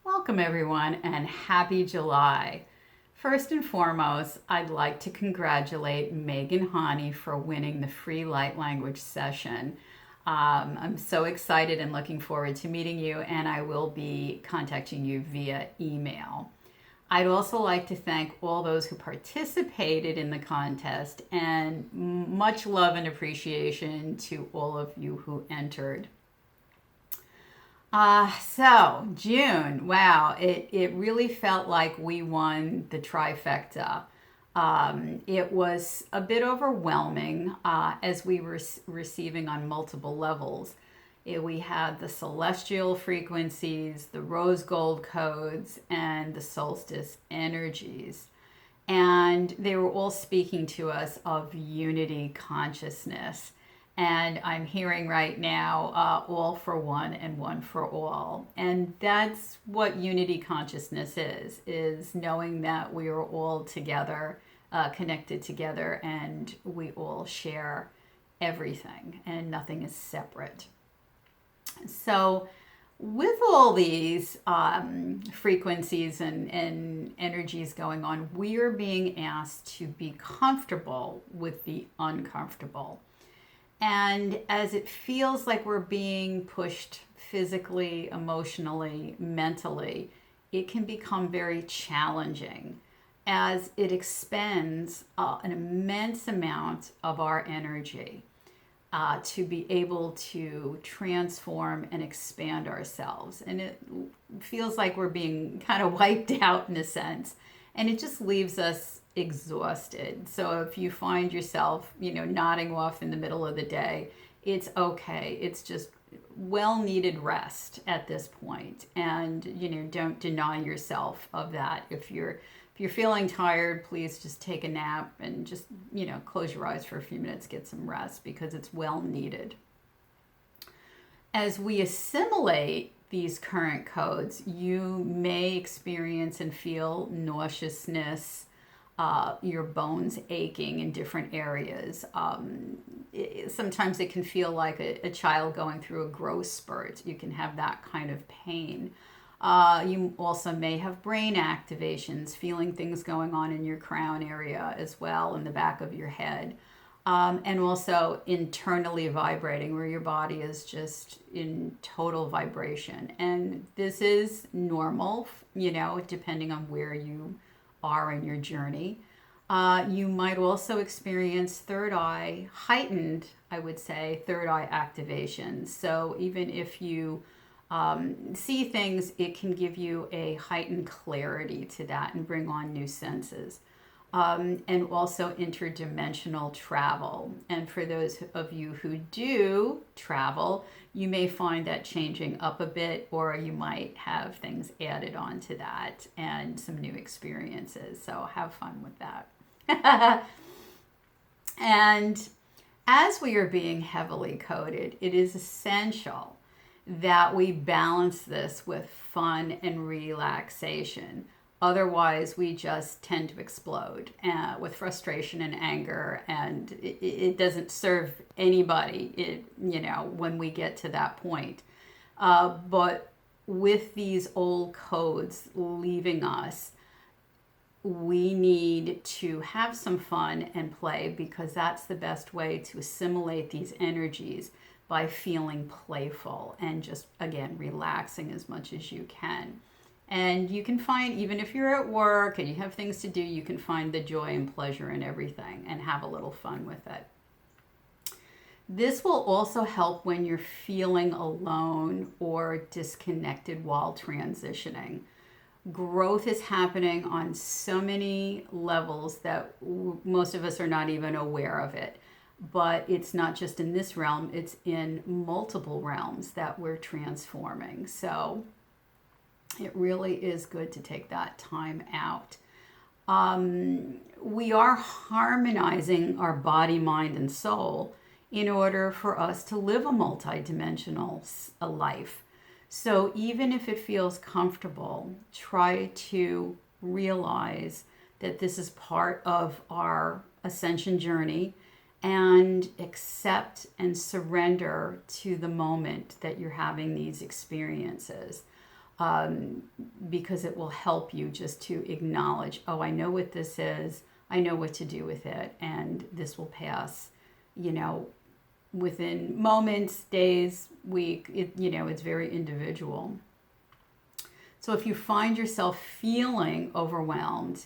Welcome, everyone, and happy July. First and foremost, I'd like to congratulate Meghan Haughney for winning the free light language session. I'm so excited and looking forward to meeting you, and I will be contacting you via email. I'd also like to thank all those who participated in the contest, and much love and appreciation to all of you who entered. So June, wow, it really felt like we won the trifecta. It was a bit overwhelming as we were receiving on multiple levels. We had the celestial frequencies, the rose gold codes, and the solstice energies. And they were all speaking to us of unity consciousness. And I'm hearing right now, all for one and one for all. And that's what unity consciousness is knowing that we are all together, connected together, and we all share everything and nothing is separate. So with all these frequencies and energies going on, we are being asked to be comfortable with the uncomfortable. And as it feels like we're being pushed physically, emotionally, mentally, it can become very challenging as it expends an immense amount of our energy to be able to transform and expand ourselves. And it feels like we're being kind of wiped out in a sense. And it just leaves us exhausted. So if you find yourself, nodding off in the middle of the day, it's okay. It's just well needed rest at this point. And, don't deny yourself of that. If you're feeling tired, please just take a nap and just, close your eyes for a few minutes, get some rest because it's well needed. As we assimilate these current codes, you may experience and feel nauseousness, your bones aching in different areas. Sometimes it can feel like a child going through a growth spurt. You can have that kind of pain. You also may have brain activations, feeling things going on in your crown area as well, in the back of your head. And also internally vibrating, where your body is just in total vibration. And this is normal, depending on where you are in your journey. You might also experience third eye, heightened, I would say, third eye activation. So even if you see things, it can give you a heightened clarity to that and bring on new senses. And also interdimensional travel. And for those of you who do travel, you may find that changing up a bit, or you might have things added on to that and some new experiences. So have fun with that. And as we are being heavily coded, it is essential that we balance this with fun and relaxation. Otherwise, we just tend to explode with frustration and anger, and it doesn't serve anybody, when we get to that point. But with these old codes leaving us, we need to have some fun and play, because that's the best way to assimilate these energies, by feeling playful and just, again, relaxing as much as you can. And you can find, even if you're at work and you have things to do, you can find the joy and pleasure in everything and have a little fun with it. This will also help when you're feeling alone or disconnected while transitioning. Growth is happening on so many levels that most of us are not even aware of it. But it's not just in this realm, it's in multiple realms that we're transforming. So it really is good to take that time out. We are harmonizing our body, mind, and soul in order for us to live a multidimensional life. So even if it feels comfortable, try to realize that this is part of our ascension journey, and accept and surrender to the moment that you're having these experiences. because it will help you just to acknowledge, oh, I know what this is, I know what to do with it, and this will pass, within moments, days, week. It's very individual. So if you find yourself feeling overwhelmed,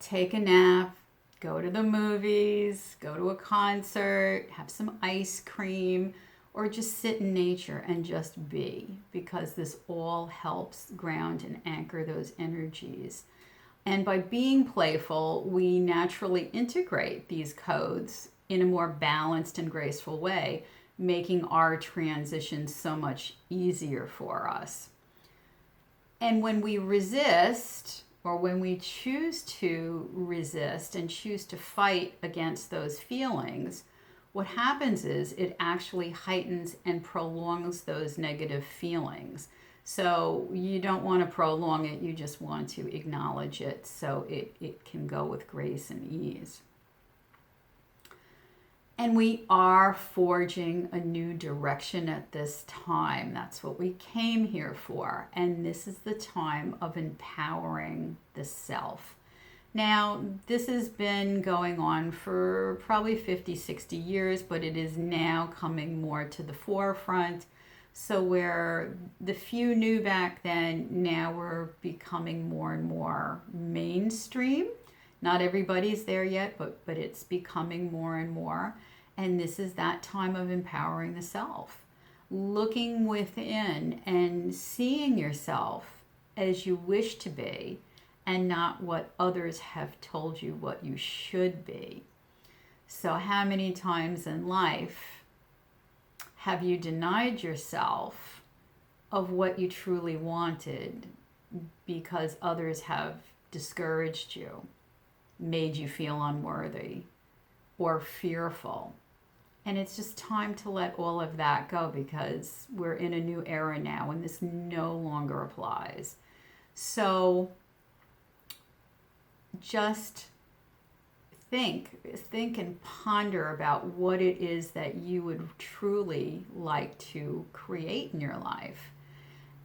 take a nap, go to the movies, go to a concert, have some ice cream, or just sit in nature and just be, because this all helps ground and anchor those energies. And by being playful, we naturally integrate these codes in a more balanced and graceful way, making our transition so much easier for us. And when we resist, or when we choose to resist and choose to fight against those feelings, what happens is it actually heightens and prolongs those negative feelings. So you don't want to prolong it, you just want to acknowledge it so it can go with grace and ease. And we are forging a new direction at this time. That's what we came here for. And this is the time of empowering the self. Now, this has been going on for probably 50, 60 years, but it is now coming more to the forefront. So where the few knew back then, now we're becoming more and more mainstream. Not everybody's there yet, but it's becoming more and more. And this is that time of empowering the self. Looking within and seeing yourself as you wish to be, and not what others have told you what you should be. So how many times in life have you denied yourself of what you truly wanted because others have discouraged you, made you feel unworthy or fearful? And it's just time to let all of that go, because we're in a new era now and this no longer applies. So just think and ponder about what it is that you would truly like to create in your life.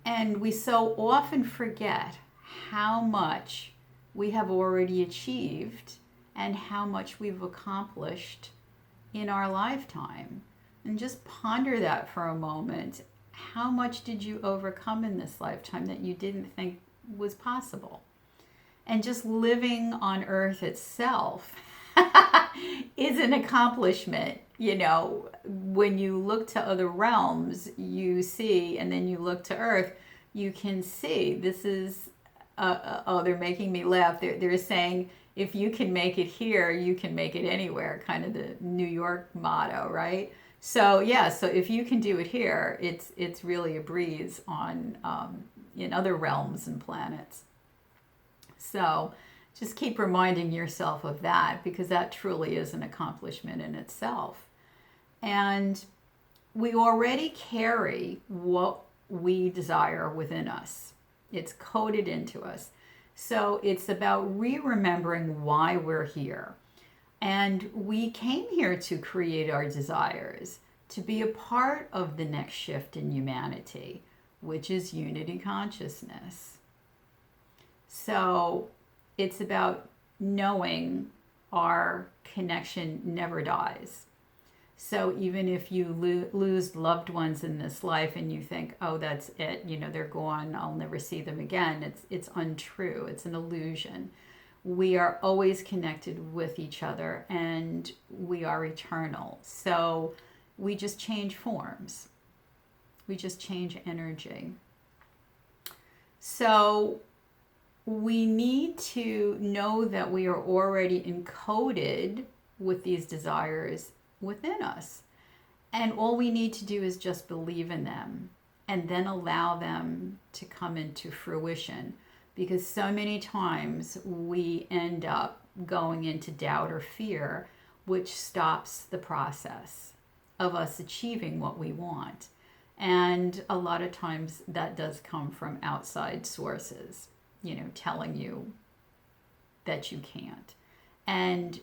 And we so often forget how much we have already achieved and how much we've accomplished in our lifetime. And just ponder that for a moment. How much did you overcome in this lifetime that you didn't think was possible? And just living on Earth itself is an accomplishment. When you look to other realms, you see, and then you look to Earth, you can see this is, they're making me laugh. They're saying, if you can make it here, you can make it anywhere, kind of the New York motto, right? So yeah, so if you can do it here, it's really a breeze on in other realms and planets. So just keep reminding yourself of that, because that truly is an accomplishment in itself. And we already carry what we desire within us. It's coded into us. So it's about remembering why we're here. And we came here to create our desires, to be a part of the next shift in humanity, which is unity consciousness. So it's about knowing our connection never dies. So even if you lose loved ones in this life and you think, oh, that's it, they're gone, I'll never see them again, it's untrue. It's an illusion. We are always connected with each other, and we are eternal. So we just change forms. We just change energy. So we need to know that we are already encoded with these desires within us. And all we need to do is just believe in them and then allow them to come into fruition. Because so many times we end up going into doubt or fear, which stops the process of us achieving what we want. And a lot of times that does come from outside sources, telling you that you can't. And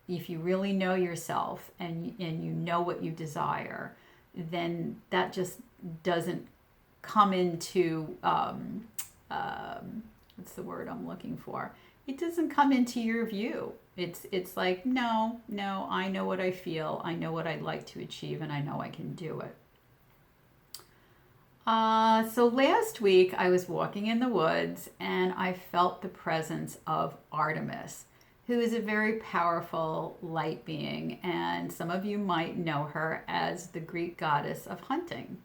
if you really know yourself and you know what you desire, then that just doesn't come into what's the word I'm looking for? It doesn't come into your view. It's like, no, I know what I feel, I know what I'd like to achieve, and I know I can do it. So last week I was walking in the woods and I felt the presence of Artemis, who is a very powerful light being, and some of you might know her as the Greek goddess of hunting.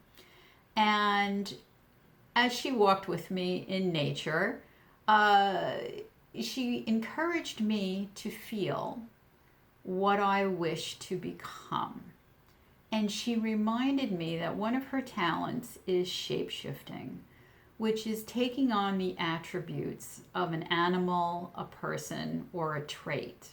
And as she walked with me in nature, she encouraged me to feel what I wish to become. And she reminded me that one of her talents is shapeshifting, which is taking on the attributes of an animal, a person, or a trait.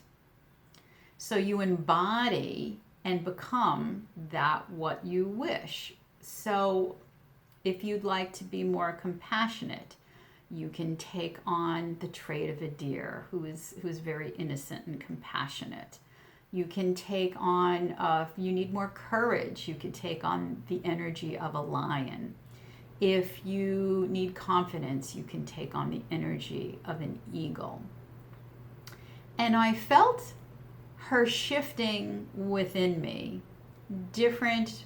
So you embody and become that what you wish. So if you'd like to be more compassionate, you can take on the trait of a deer who is very innocent and compassionate. You can take on, if you need more courage, you could take on the energy of a lion. If you need confidence, you can take on the energy of an eagle. And I felt her shifting within me different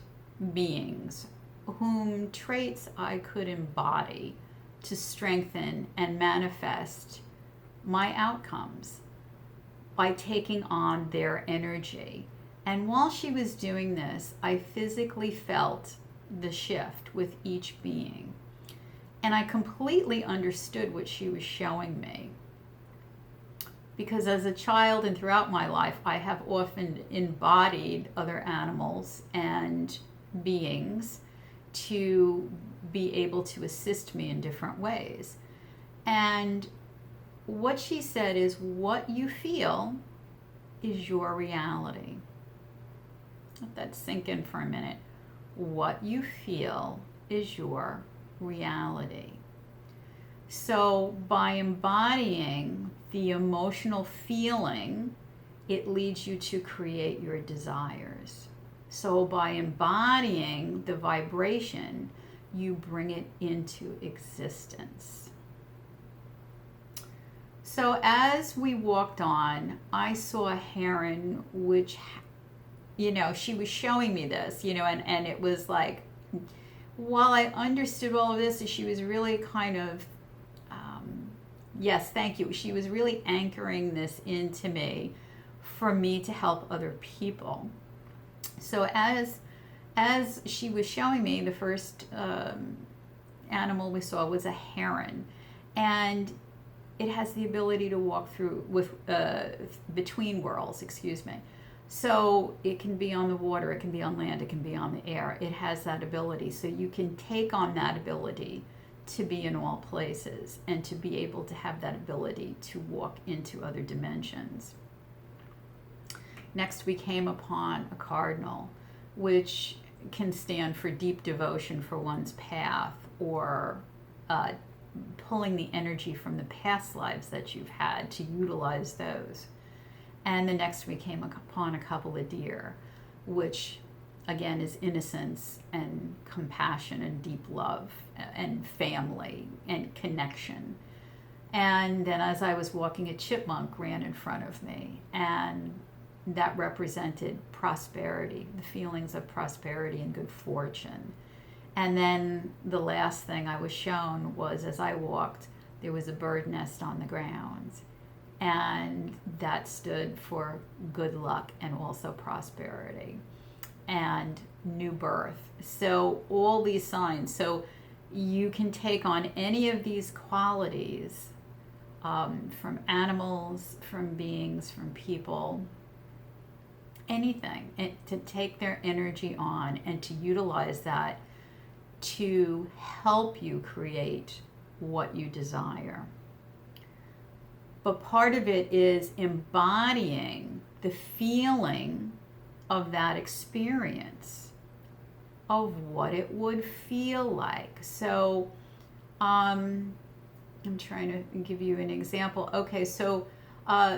beings whom traits I could embody to strengthen and manifest my outcomes by taking on their energy. And while she was doing this, I physically felt the shift with each being. And I completely understood what she was showing me. Because as a child and throughout my life, I have often embodied other animals and beings to be able to assist me in different ways. And what she said is, what you feel is your reality. Let that sink in for a minute. What you feel is your reality. So by embodying the emotional feeling, it leads you to create your desires. So by embodying the vibration, you bring it into existence. So as we walked on, I saw a heron, which, she was showing me this, and it was like, while I understood all of this, she was really kind of, yes, thank you. She was really anchoring this into me for me to help other people. So as she was showing me, the first animal we saw was a heron, and it has the ability to walk through between worlds, So it can be on the water, it can be on land, it can be on the air. It has that ability. So you can take on that ability to be in all places and to be able to have that ability to walk into other dimensions. Next, we came upon a cardinal, which can stand for deep devotion for one's path, or pulling the energy from the past lives that you've had to utilize those. And the next we came upon a couple of deer, which again is innocence and compassion and deep love and family and connection. And then as I was walking, a chipmunk ran in front of me, and that represented prosperity, the feelings of prosperity and good fortune. And then the last thing I was shown was, as I walked, there was a bird nest on the ground. And that stood for good luck and also prosperity and new birth. So all these signs. So you can take on any of these qualities from animals, from beings, from people, anything, and to take their energy on and to utilize that to help you create what you desire. But part of it is embodying the feeling of that experience, of what it would feel like. So I'm trying to give you an example. Okay, so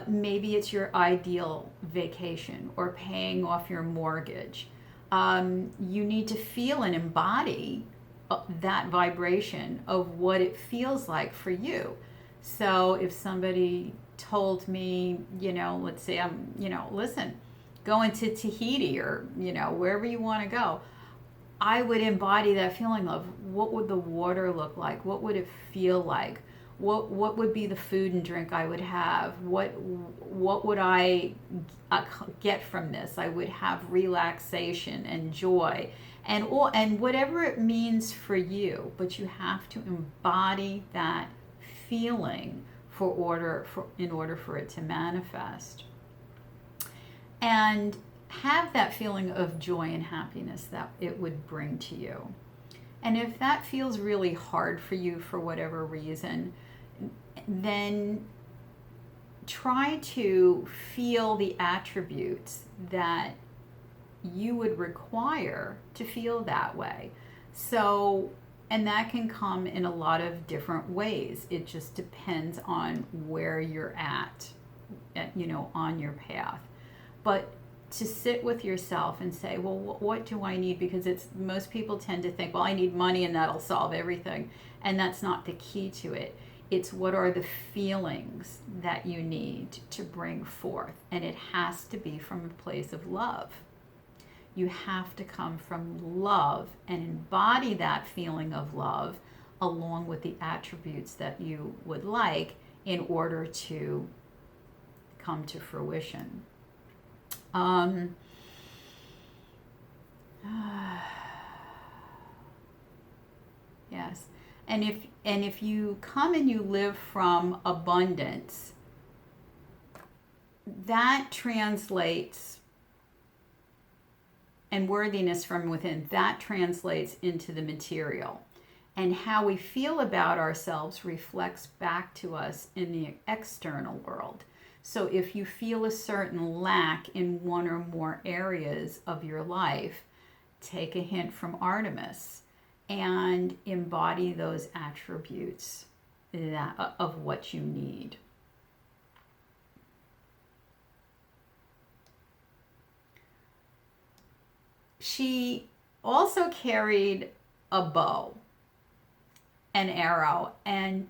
maybe it's your ideal vacation or paying off your mortgage. You need to feel and embody that vibration of what it feels like for you. So if somebody told me, let's say I'm, listen, going to Tahiti or, wherever you want to go, I would embody that feeling of what would the water look like? What would it feel like? What would be the food and drink I would have? What would I get from this? I would have relaxation and joy and whatever it means for you, but you have to embody that feeling in order for it to manifest. And have that feeling of joy and happiness that it would bring to you. And if that feels really hard for you for whatever reason, then try to feel the attributes that you would require to feel that way. So, and that can come in a lot of different ways. It just depends on where you're at on your path. But to sit with yourself and say, well, what do I need? Because most people tend to think, well, I need money and that'll solve everything. And that's not the key to it. It's what are the feelings that you need to bring forth. And it has to be from a place of love. You have to come from love and embody that feeling of love along with the attributes that you would like in order to come to fruition. Yes. And if you come and you live from abundance, that translates, and worthiness from within, that translates into the material. And how we feel about ourselves reflects back to us in the external world. So if you feel a certain lack in one or more areas of your life, take a hint from Artemis and embody those attributes of what you need. She also carried a bow, an arrow, and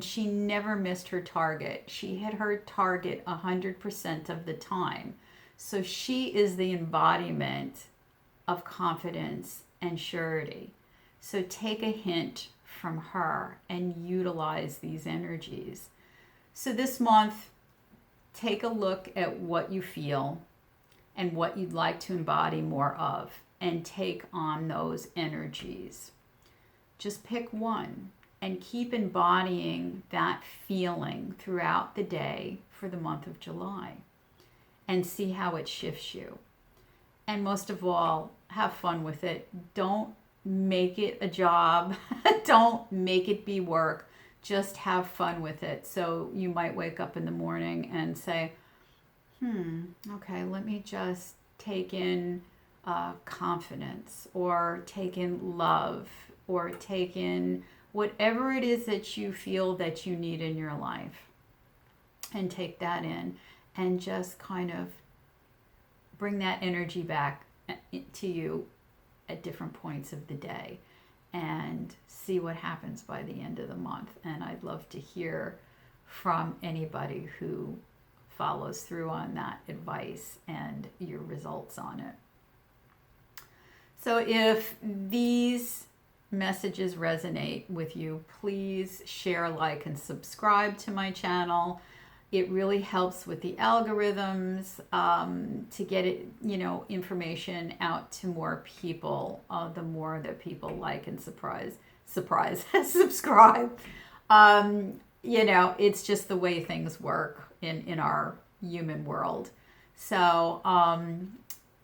she never missed her target. She hit her target 100% of the time. So she is the embodiment of confidence and surety. So take a hint from her and utilize these energies. So this month, take a look at what you feel and what you'd like to embody more of, and take on those energies. Just pick one and keep embodying that feeling throughout the day for the month of July and see how it shifts you. And most of all, have fun with it. Don't make it a job. Don't make it be work. Just have fun with it. So you might wake up in the morning and say, okay, let me just take in confidence, or take in love, or take in whatever it is that you feel that you need in your life, and take that in and just kind of bring that energy back to you at different points of the day and see what happens by the end of the month. And I'd love to hear from anybody who follows through on that advice and your results on it. So if these messages resonate with you, please share, like, and subscribe to my channel. It really helps with the algorithms to get it, information out to more people. The more that people like and subscribe. It's just the way things work in our human world. So,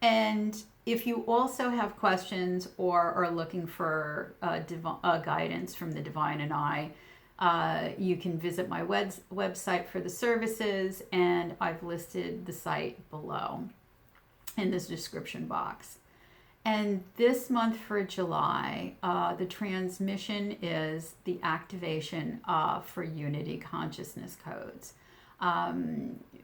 and if you also have questions or are looking for guidance from the Divine and I, you can visit my website for the services, and I've listed the site below in this description box. And this month for July, the transmission is the activation for Unity Consciousness Codes.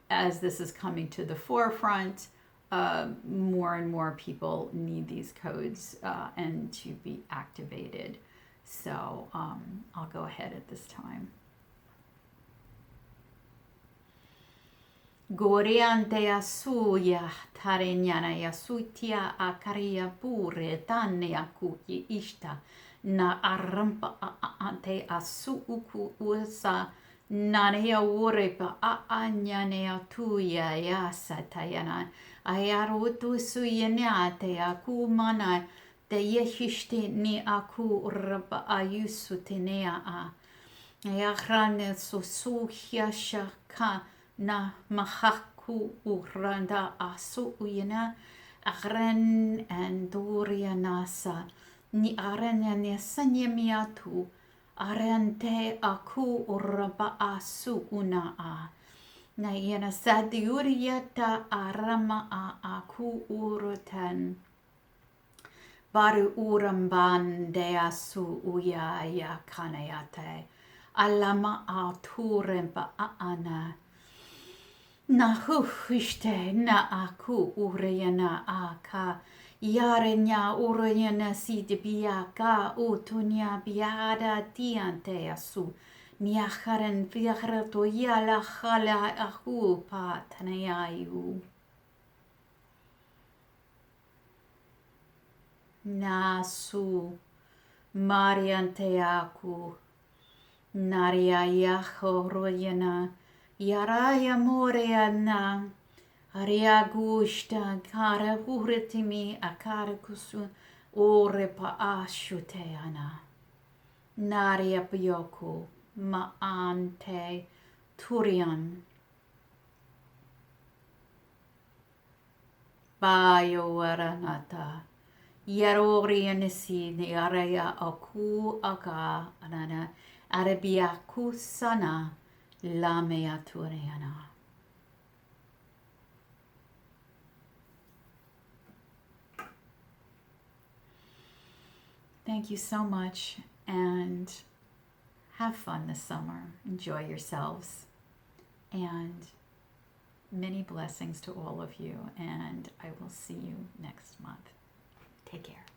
As this is coming to the forefront, more and more people need these codes and to be activated. So I'll go ahead at this time. Goriante asuya tarenyana yasutia akaria pure tane akuki ishta na arampa ante asu uku usa nanea urepa anyane atuya yasa tayana ayarutu suyenate akumana te yehishte ni aku raba ayusu tenea a ayahrane susuhya shaka na mahaku uranda asu uyena aren enduria nasa ni arenya nesanyemiatu arente aku uraba asu una a na yena sadiuriata arama a aku urutan baru uramban de asu uya ya kanayate alama a turemba ana na huishte na aku ureyana aka yarenya ureyana si debiaka utunya biada diante asu niacharen viachrato yala khala aku patanayayu nasu mariante aku naria yaho royana Yaraya moreana ariagusta cara uretimi akara kusu orepa ashuteana naria pioku maante turian bayo aranata yarorianisi ni araya aku aka anana arabiaku sana La meaturiana. Thank you so much and have fun this summer. Enjoy yourselves and many blessings to all of you, and I will see you next month. Take care.